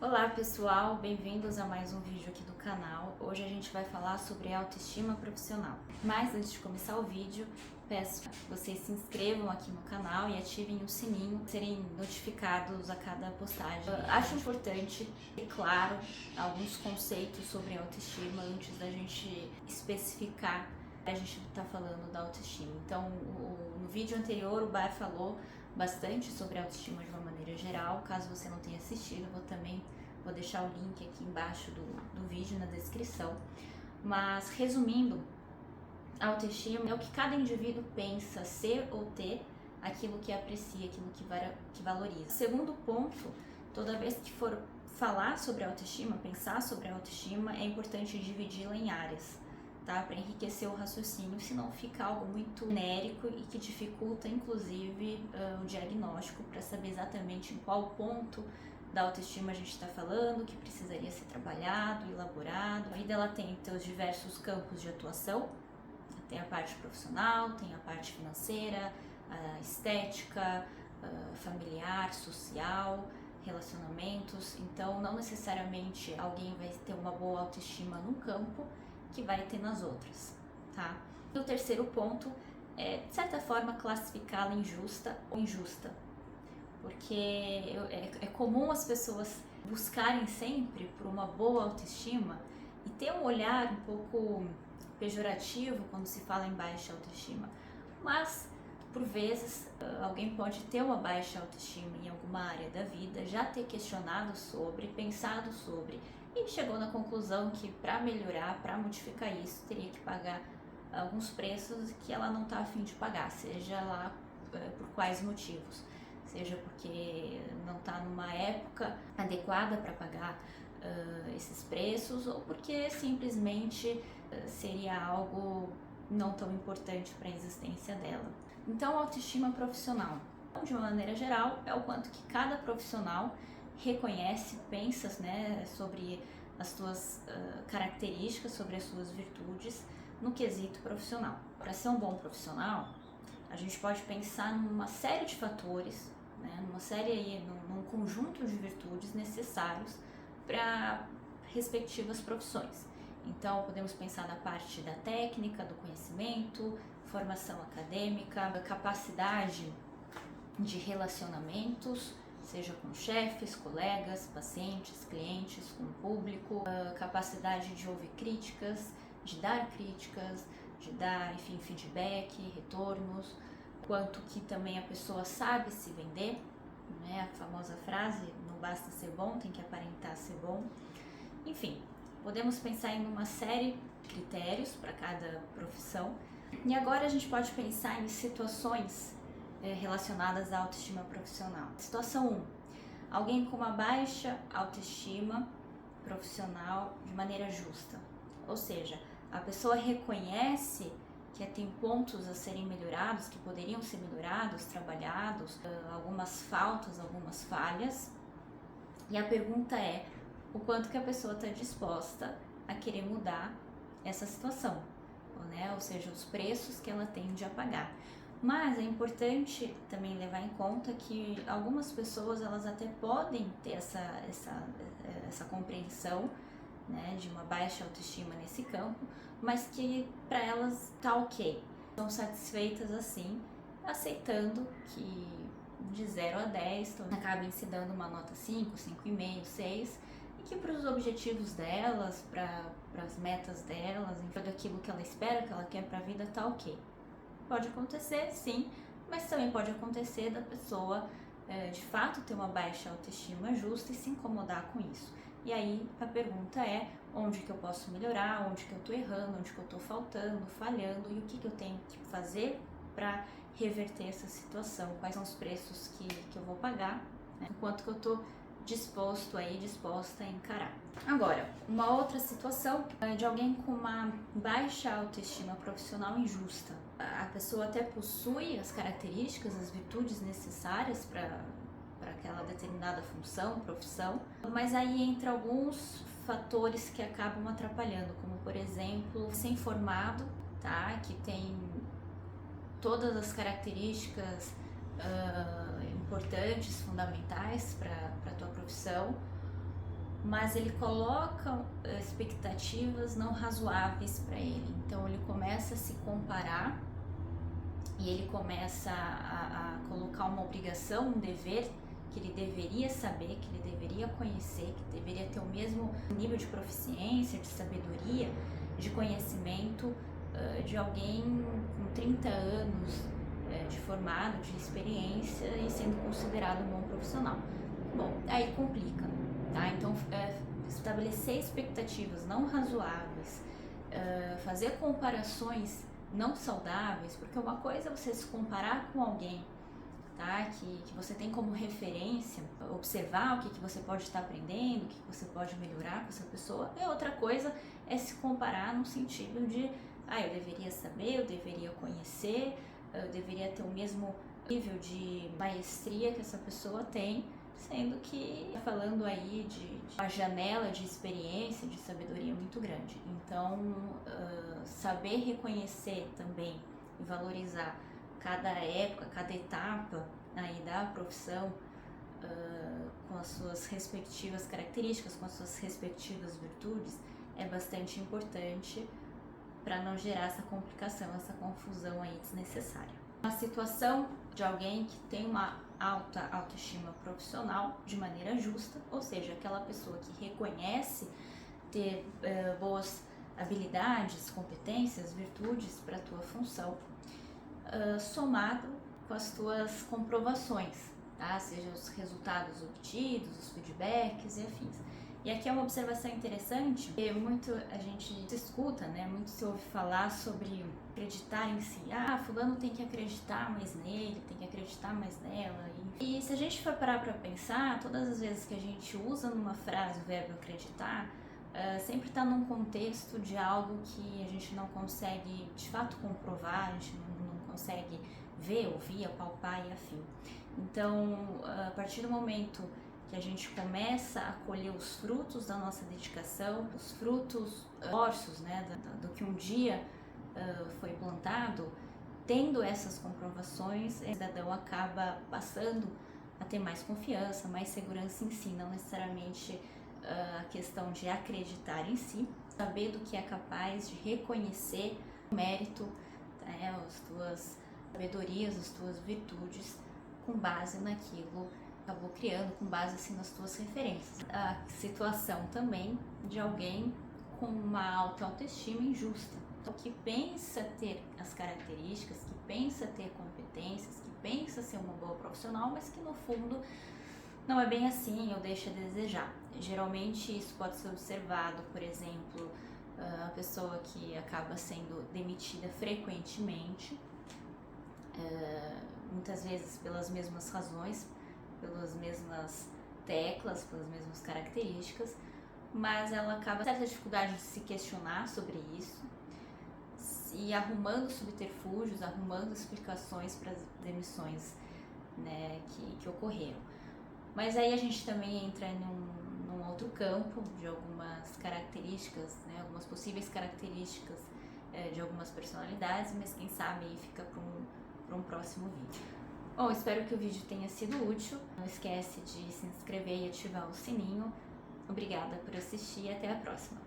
Olá pessoal, bem-vindos a mais um vídeo aqui do canal. Hoje a gente vai falar sobre autoestima profissional. Mas antes de começar o vídeo, peço que vocês se inscrevam aqui no canal e ativem o sininho para serem notificados a cada postagem. Acho importante, é claro, alguns conceitos sobre autoestima antes da gente especificar a gente está falando da autoestima. Então, no vídeo anterior o Bar falou bastante sobre autoestima de uma maneira geral. Caso você não tenha assistido, vou deixar o link aqui embaixo do vídeo na descrição. Mas resumindo, a autoestima é o que cada indivíduo pensa ser ou ter, aquilo que aprecia, aquilo que valoriza. Segundo ponto, toda vez que for falar sobre autoestima, pensar sobre a autoestima, é importante dividi-la em áreas, tá? Para enriquecer o raciocínio, senão fica algo muito genérico e que dificulta, inclusive, o diagnóstico para saber exatamente em qual ponto da autoestima a gente está falando, que precisaria ser trabalhado, elaborado. A vida ela tem seus diversos campos de atuação, tem a parte profissional, tem a parte financeira, a estética, familiar, social, relacionamentos. Então, não necessariamente alguém vai ter uma boa autoestima num campo que vai ter nas outras, tá? E o terceiro ponto é, de certa forma, classificá-la em justa ou injusta, porque é comum as pessoas buscarem sempre por uma boa autoestima e ter um olhar um pouco pejorativo quando se fala em baixa autoestima, mas por vezes alguém pode ter uma baixa autoestima em alguma área da vida, já ter questionado sobre, pensado sobre e chegou na conclusão que para melhorar, para modificar isso, teria que pagar alguns preços que ela não está a fim de pagar, seja lá por quais motivos, seja porque não está numa época adequada para pagar esses preços ou porque simplesmente seria algo não tão importante para a existência dela. Então, a autoestima profissional, de uma maneira geral, é o quanto que cada profissional reconhece, pensa, né, sobre as suas características, sobre as suas virtudes no quesito profissional. Para ser um bom profissional, a gente pode pensar numa série de fatores, né, num conjunto de virtudes necessários para respectivas profissões. Então, podemos pensar na parte da técnica, do conhecimento, formação acadêmica, capacidade de relacionamentos, seja com chefes, colegas, pacientes, clientes, com o público, capacidade de ouvir críticas, de dar, enfim, feedback, retornos, quanto que também a pessoa sabe se vender, né? A famosa frase, não basta ser bom, tem que aparentar ser bom. Enfim, podemos pensar em uma série de critérios para cada profissão. E agora a gente pode pensar em situações relacionadas à autoestima profissional. Situação 1. Alguém com uma baixa autoestima profissional de maneira justa. Ou seja, a pessoa reconhece que tem pontos a serem melhorados, que poderiam ser melhorados, trabalhados, algumas faltas, algumas falhas. E a pergunta é o quanto que a pessoa está disposta a querer mudar essa situação, né? Ou seja, os preços que ela tende a pagar. Mas é importante também levar em conta que algumas pessoas elas até podem ter essa compreensão, né, de uma baixa autoestima nesse campo, mas que para elas tá ok, estão satisfeitas assim, aceitando que de 0 a 10 acabem se dando uma nota 5, 5,5, 6, e que para os objetivos delas, para as metas delas, em tudo aquilo que ela espera, que ela quer para a vida, tá ok. Pode acontecer, sim, mas também pode acontecer da pessoa de fato ter uma baixa autoestima justa e se incomodar com isso. E aí a pergunta é onde que eu posso melhorar, onde que eu tô errando, onde que eu tô faltando, falhando e o que eu tenho que fazer para reverter essa situação, quais são os preços que eu vou pagar, né? O quanto que eu tô disposta a encarar. Agora, uma outra situação é de alguém com uma baixa autoestima profissional injusta. A pessoa até possui as características, as virtudes necessárias para aquela determinada função, profissão, mas aí entra alguns fatores que acabam atrapalhando, como por exemplo, ser informado, tá? Que tem todas as características importantes, fundamentais para a tua profissão, mas ele coloca expectativas não razoáveis para ele. Então ele começa a se comparar e ele começa a colocar uma obrigação, um dever que ele deveria saber, que ele deveria conhecer, que deveria ter o mesmo nível de proficiência, de sabedoria, de conhecimento de alguém com 30 anos de formado, de experiência e sendo considerado um bom profissional. Bom, aí complica, tá? Então, estabelecer expectativas não razoáveis, fazer comparações não saudáveis, porque uma coisa é você se comparar com alguém, tá? Que você tem como referência, observar o que você pode estar aprendendo, o que você pode melhorar com essa pessoa, e outra coisa é se comparar no sentido de, eu deveria saber, eu deveria conhecer, eu deveria ter o mesmo nível de maestria que essa pessoa tem, sendo que falando aí de uma janela de experiência, de sabedoria muito grande. Então, saber reconhecer também e valorizar cada época, cada etapa aí da profissão, com as suas respectivas características, com as suas respectivas virtudes, é bastante importante para não gerar essa complicação, essa confusão aí desnecessária. Uma situação de alguém que tem uma alta autoestima profissional de maneira justa, ou seja, aquela pessoa que reconhece ter boas habilidades, competências, virtudes para a tua função, somado com as tuas comprovações, tá? Seja os resultados obtidos, os feedbacks e afins. E aqui é uma observação interessante, porque muito a gente se escuta, né? Muito se ouve falar sobre acreditar em si. Fulano tem que acreditar mais nele, tem que acreditar mais nela. E se a gente for parar para pensar, todas as vezes que a gente usa numa frase o verbo acreditar, sempre está num contexto de algo que a gente não consegue de fato comprovar, a gente não consegue ver, ouvir, apalpar e afim. Então, a partir do momento que a gente começa a colher os frutos da nossa dedicação, os frutos, esforços, né, do que um dia foi plantado, tendo essas comprovações, o cidadão acaba passando a ter mais confiança, mais segurança em si, não necessariamente a questão de acreditar em si, saber do que é capaz, de reconhecer o mérito, né, as tuas sabedorias, as tuas virtudes, com base naquilo que acabou criando, com base assim nas tuas referências. A situação também de alguém com uma alta autoestima injusta, então, que pensa ter as características, que pensa ter competências, que pensa ser uma boa profissional, mas que no fundo não é bem assim ou deixa a desejar. Geralmente isso pode ser observado, por exemplo, a pessoa que acaba sendo demitida frequentemente, muitas vezes pelas mesmas razões, pelas mesmas teclas, pelas mesmas características, mas ela acaba com certa dificuldade de se questionar sobre isso e arrumando subterfúgios, arrumando explicações para as demissões, né, que ocorreram. Mas aí a gente também entra num outro campo de algumas características, né, algumas possíveis características de algumas personalidades, mas quem sabe aí fica para um próximo vídeo. Bom, espero que o vídeo tenha sido útil. Não esquece de se inscrever e ativar o sininho. Obrigada por assistir e até a próxima.